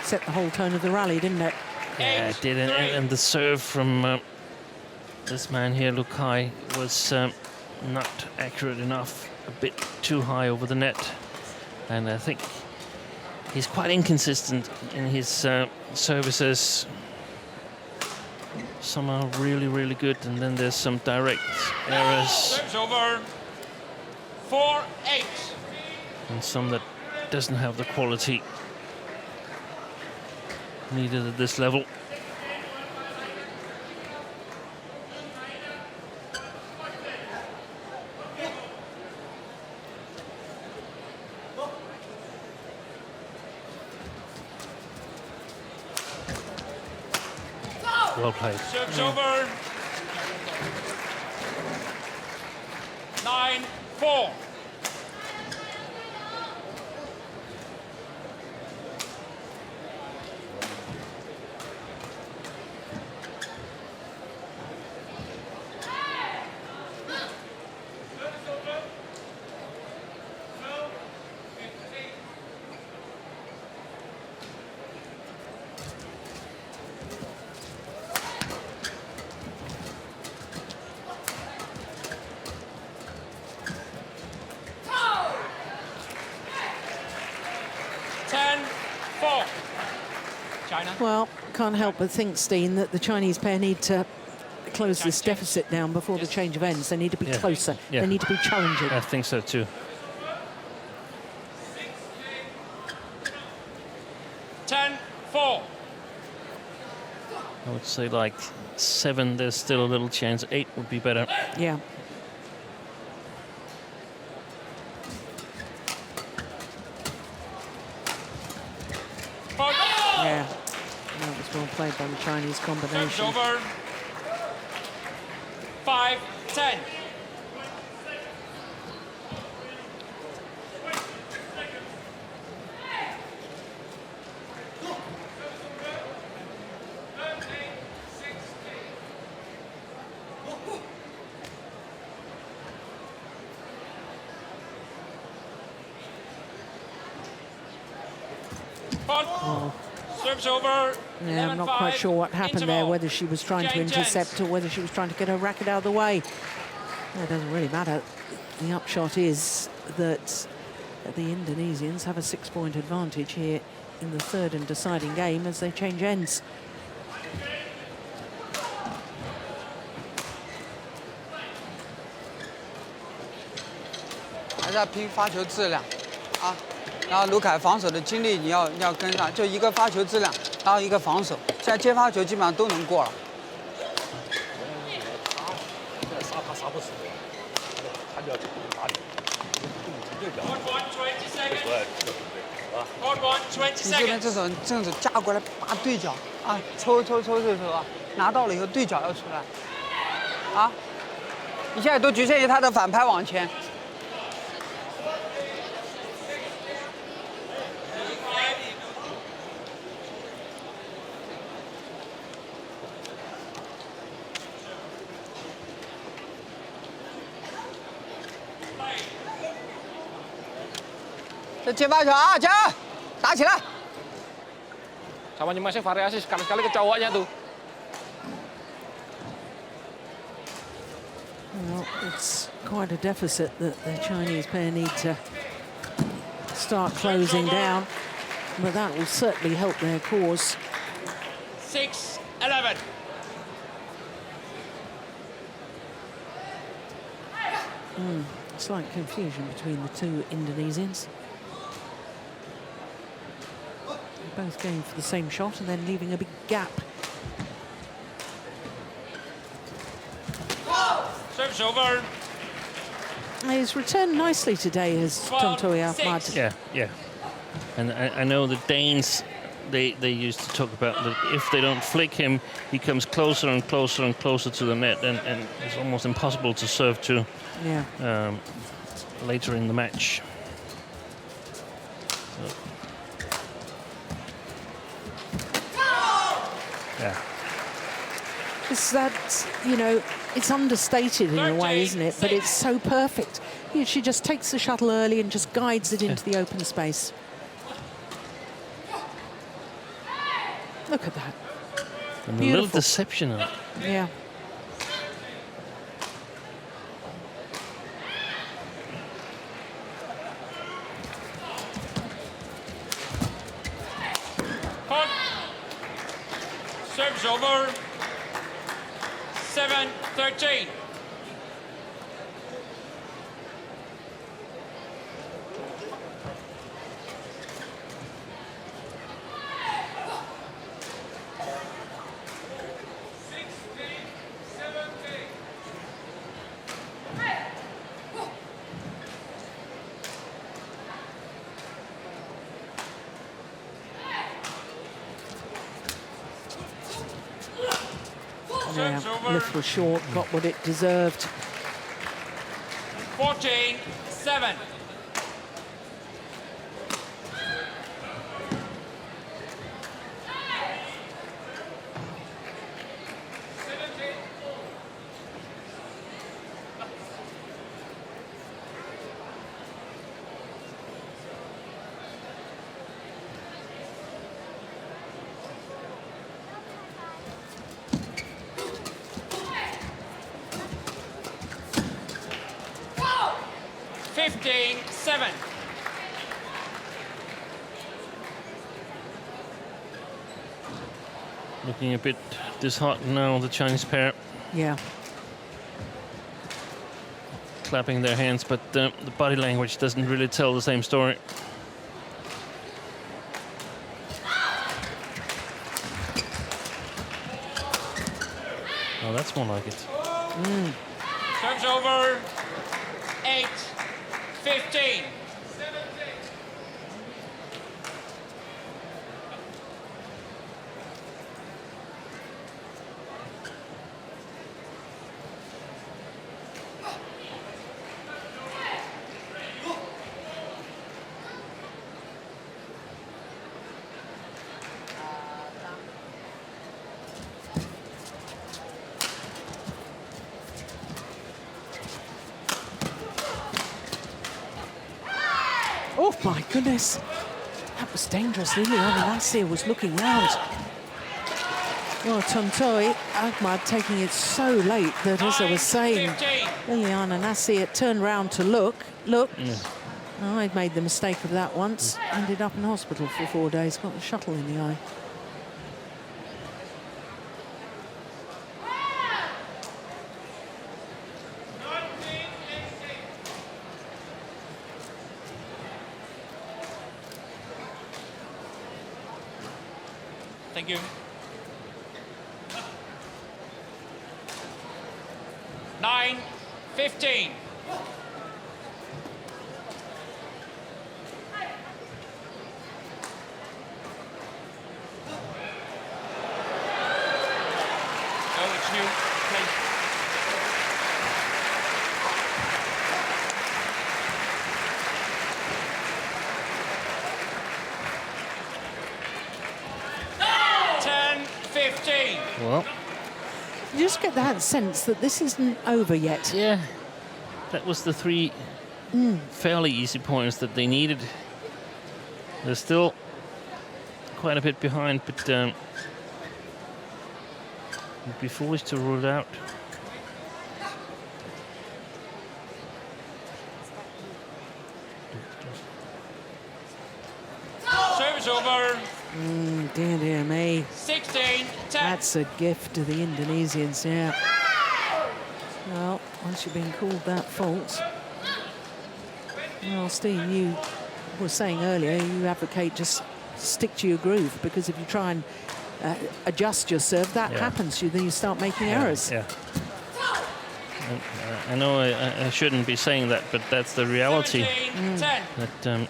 Set the whole tone of the rally, didn't it? Yeah, it did, and the serve from this man here, Lu Kai, was not accurate enough, a bit too high over the net, and I think he's quite inconsistent in his services. Some are really, really good, and then there's some direct errors. Service over. 4-8. And some that doesn't have the quality needed at this level. Well played. Service over. 9-4. Well, can't help but think, Steen, that the Chinese pair need to close this deficit down before the change of ends. They need to be closer. Yeah. They need to be challenging. I think so too. 10-4. I would say like 7, there's still a little chance. 8 would be better. Yeah. Yeah. That was well played by the Chinese combination. Over. 5-10. Serves over. Yeah, I'm not quite sure what happened there, whether she was trying to intercept or whether she was trying to get her racket out of the way. Well, it doesn't really matter. The upshot is that the Indonesians have a 6-point advantage here in the third and deciding game as they change ends. 还是要拼发球质量啊。然后卢凯防守的精力你要跟上，就一个发球质量，然后一个防守，现在接发球基本上都能过了。他杀不死的，他就要打你，对表。你这边这种架过来拔对角啊，抽啊，拿到了以后对角要出来啊，你现在都局限于他的反拍往前。 这接发球啊，加油，打起来！ Sama nyemasnya variasi sekali-sekali ke cowoknya tuh. Well, it's quite a deficit that the Chinese pair need to start closing down, but that will certainly help their cause. 6-11. Slight confusion between the two Indonesians. Both going for the same shot and then leaving a big gap. Serves over. He's returned nicely today, has Tontowi Ahmad. Yeah. And I know the Danes, they used to talk about that if they don't flick him, he comes closer and closer and closer to the net, and it's almost impossible to serve to later in the match. So. Yeah. It's that, you know, it's understated in a way, isn't it? But it's so perfect. She just takes the shuttle early and just guides it into the open space. Look at that. And a little deception on it. Yeah. Serves over. 7-13. Yeah, a little short, got what it deserved. 14-7. Looking a bit disheartened now, the Chinese pair. Yeah. Clapping their hands, but the body language doesn't really tell the same story. Oh, that's more like it. Serves over. 8-15. Oh my goodness, that was dangerous. Liliyana Natsir was looking round. Well, Tontowi Ahmad taking it so late that, as I was saying, Liliyana Natsir turned round to look. Oh, I'd made the mistake of that once. Ended up in hospital for 4 days. Got the shuttle in the eye. Thank you. 9-15. Oh, it's new. Please. Well, You just get that sense that this isn't over yet. yeah, that was the 3 fairly easy points that they needed. They're still quite a bit behind, but it'd be foolish to rule it out. Service over. Dear, dear me. 16-10. That's a gift to the Indonesians, yeah. Well, once you've been called that fault. Well, Steve, you were saying earlier, you advocate just stick to your groove, because if you try and adjust your serve, that happens. Then you start making errors. Yeah. I know I shouldn't be saying that, but that's the reality. 17-10. That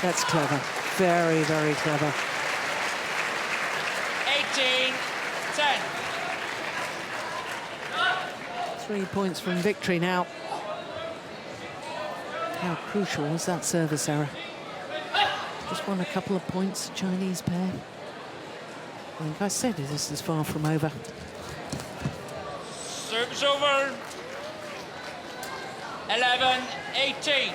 That's clever. Very, very clever. 18-10. 3 points from victory now. How crucial was that service error? Just won a couple of points, Chinese pair. Like I said, this is far from over. Service over. 11-18.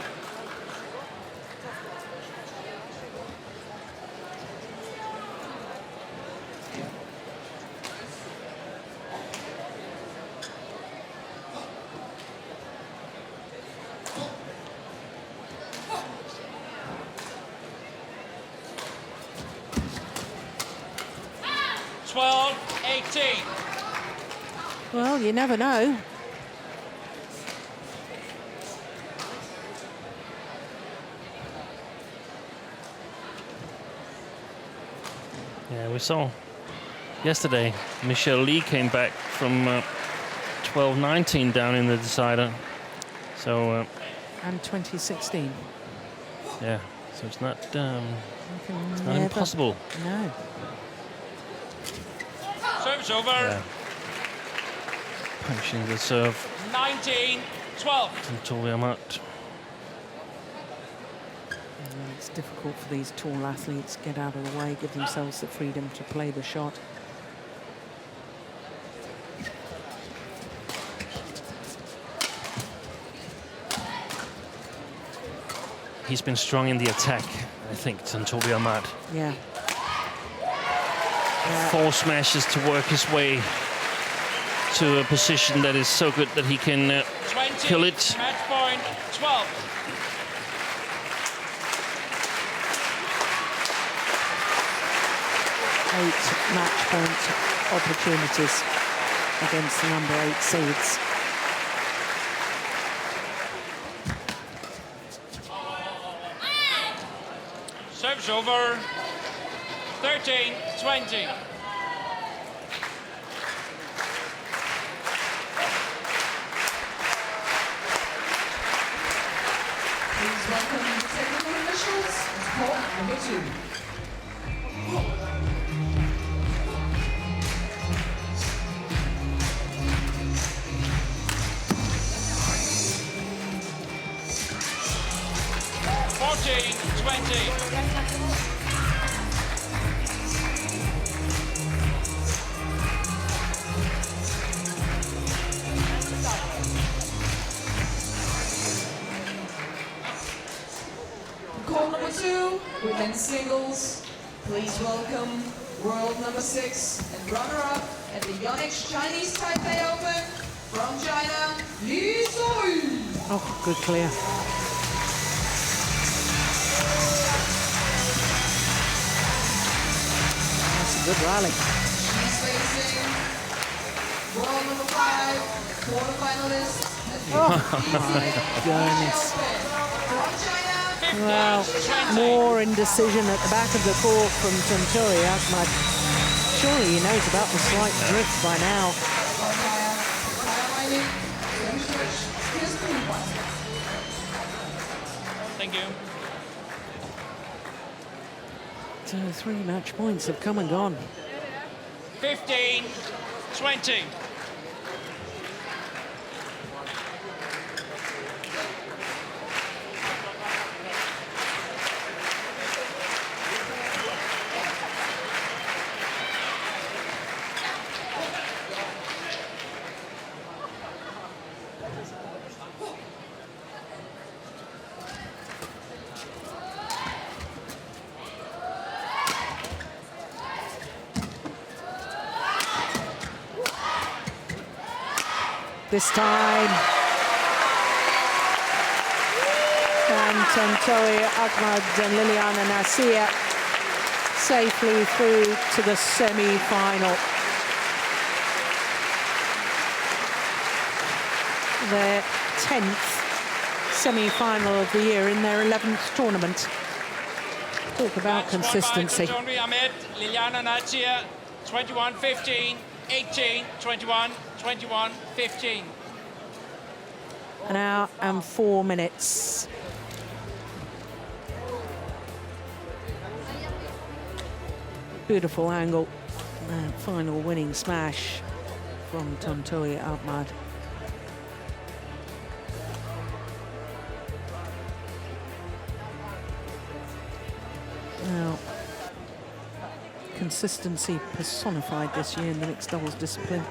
Well, you never know. Yeah, we saw yesterday Michelle Lee came back from 12-19 down in the decider. So And 2016. yeah, so it's not Never. impossible. No. Service over. Yeah. Punching the serve. 19-12. Tontowi Ahmad. It's difficult for these tall athletes to get out of the way, give themselves the freedom to play the shot. He's been strong in the attack, I think, Tontowi Ahmad. Yeah. 4 smashes to work his way to a position that is so good that he can 20, kill it. match point 12. 8 match point opportunities against the number 8 seeds. Serves over. 13-20. Please welcome technical officials of court number 2. Court number 2, women's singles. Please welcome world number 6 and runner-up at the Yonex Chinese Taipei Open from China, Li Soyu. Oh, good clear. That's a good rally. She's facing world number 5 quarterfinalist at the My goodness. Open from China. Well, more indecision at the back of the court from Tontowi Ahmad. Surely he knows about the slight drift by now. Thank you. So 3 match points have come and gone. 15-20. This time. And Tontowi Ahmad and Liliyana Natsir safely through to the semi-final. Their 10th semi-final of the year in their 11th tournament. Talk about consistency. Tontowi Ahmad, Liliyana Natsir, 21-15, 18-21, 21-15. An hour and 4 minutes. Beautiful angle. And final winning smash from Tontowi Ahmad. Now, consistency personified this year in the mixed doubles discipline.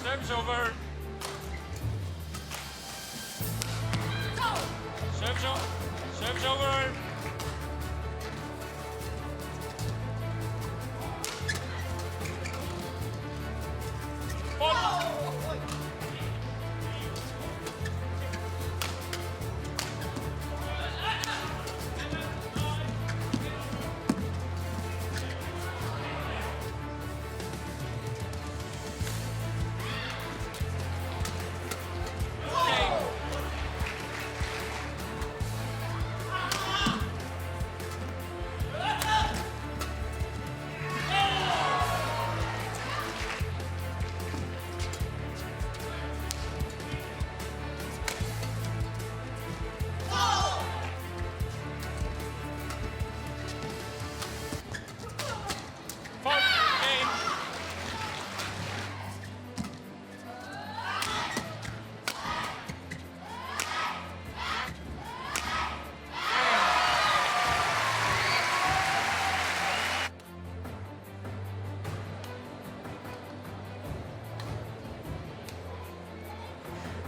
Serves over. Serves over. Ball.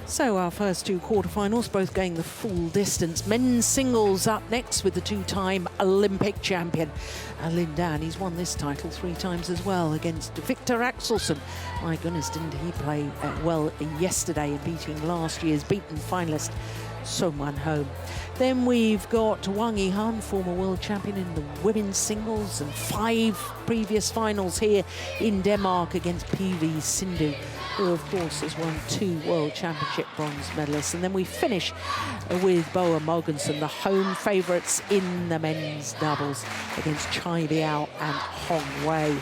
So our first two quarterfinals, both going the full distance. Men's singles up next with the two-time Olympic champion, Lin Dan. He's won this title 3 times as well against Victor Axelsen. My goodness, didn't he play well yesterday in beating last year's beaten finalist, Son Wan-ho. Then we've got Huang Yaqiong, former world champion in the women's singles, and 5 previous finals here in Denmark against PV Sindhu, who of course has won 2 World Championship bronze medalists. And then we finish with Boa Mogensen, the home favourites in the men's doubles against Chai Biao and Hong Wei.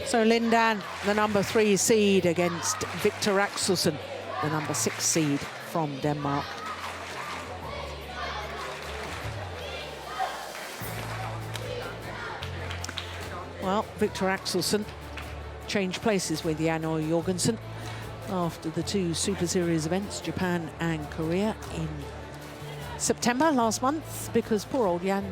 So Lin Dan, the number 3 seed against Victor Axelsen, the number 6 seed from Denmark. Well, Victor Axelsen changed places with Jan Jorgensen after the 2 Super Series events, Japan and Korea, in September last month, because poor old Jan